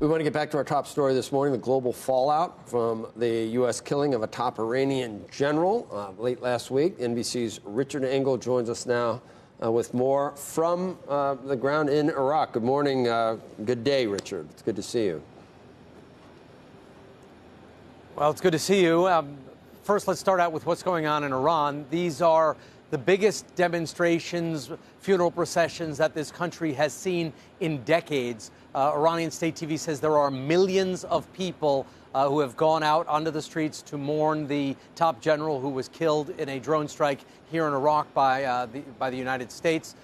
We want to get back to our top story this morning, the global fallout from the U.S. killing of a top Iranian general late last week. NBC's Richard Engel joins us now with more from the ground in Iraq. Good morning. Good day, Richard. It's good to see you. Well, it's good to see you. First, let's start out with what's going on in Iran. These are the biggest demonstrations, funeral processions that this country has seen in decades. Iranian State TV says there are millions of people who have gone out onto the streets to mourn the top general who was killed in a drone strike here in Iraq by the United States.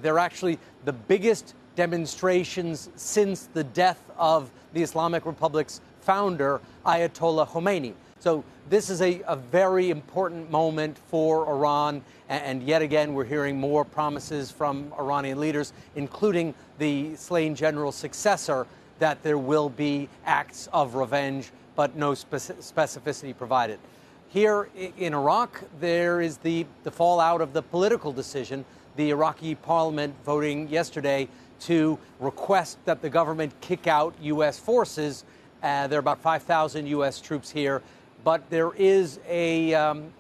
They're actually the biggest demonstrations since the death of the Islamic Republic's founder, Ayatollah Khomeini. So this is a very important moment for Iran. And yet again, we're hearing more promises from Iranian leaders, including the slain general's successor, that there will be acts of revenge, but no specificity provided. Here in Iraq, there is the fallout of the political decision. The Iraqi parliament voting yesterday to request that the government kick out U.S. forces. There are about 5,000 U.S. troops here. But there is a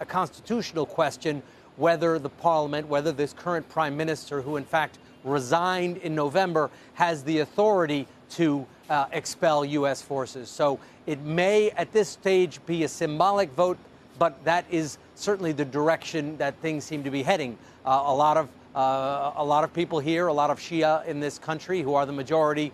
constitutional question whether the parliament, whether this current prime minister, who in fact resigned in November, has the authority to expel U.S. forces. So it may at this stage be a symbolic vote, but that is certainly the direction that things seem to be heading. A lot of people here, a lot of Shia in this country, who are the majority,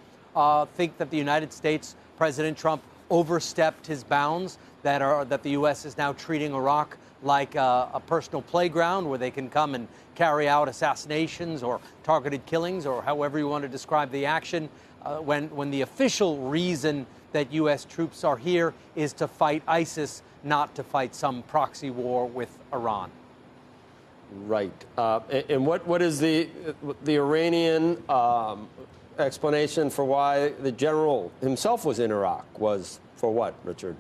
think that the United States, President Trump, overstepped his bounds, that the U.S. is now treating Iraq like a personal playground where they can come and carry out assassinations or targeted killings, or however you want to describe the action, when the official reason that U.S. troops are here is to fight ISIS, not to fight some proxy war with Iran. Right. And what is the Iranian explanation for why the general himself was in Iraq? Was for what, Richard?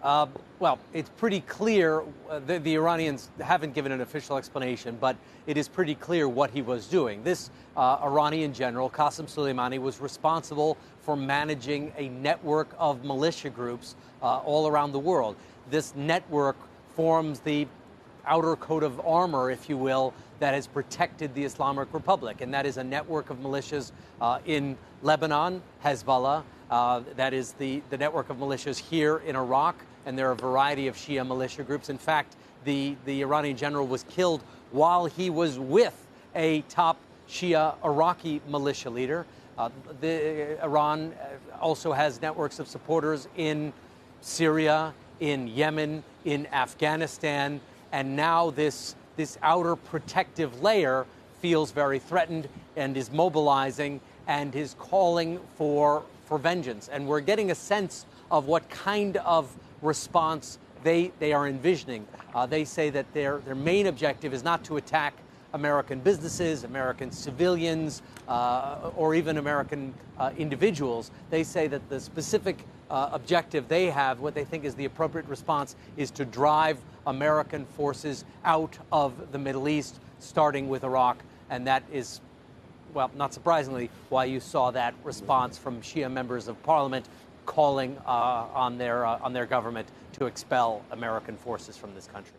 Well, it's pretty clear. The Iranians haven't given an official explanation, but it is pretty clear what he was doing. This Iranian general, Qasem Soleimani, was responsible for managing a network of militia groups all around the world. This network forms the outer coat of armor, if you will, that has protected the Islamic Republic. And that is a network of militias in Lebanon, Hezbollah. That is the network of militias here in Iraq. And there are a variety of Shia militia groups. In fact, the Iranian general was killed while he was with a top Shia Iraqi militia leader. Iran also has networks of supporters in Syria, in Yemen, in Afghanistan. And now this outer protective layer feels very threatened and is mobilizing and is calling for vengeance. And we're getting a sense of what kind of response they are envisioning. They say that their main objective is not to attack American businesses, American civilians, or even American individuals. They say that the specific objective they have, what they think is the appropriate response, is to drive American forces out of the Middle East, starting with Iraq. And that is, well, not surprisingly, why you saw that response from Shia members of parliament calling on their government to expel American forces from this country.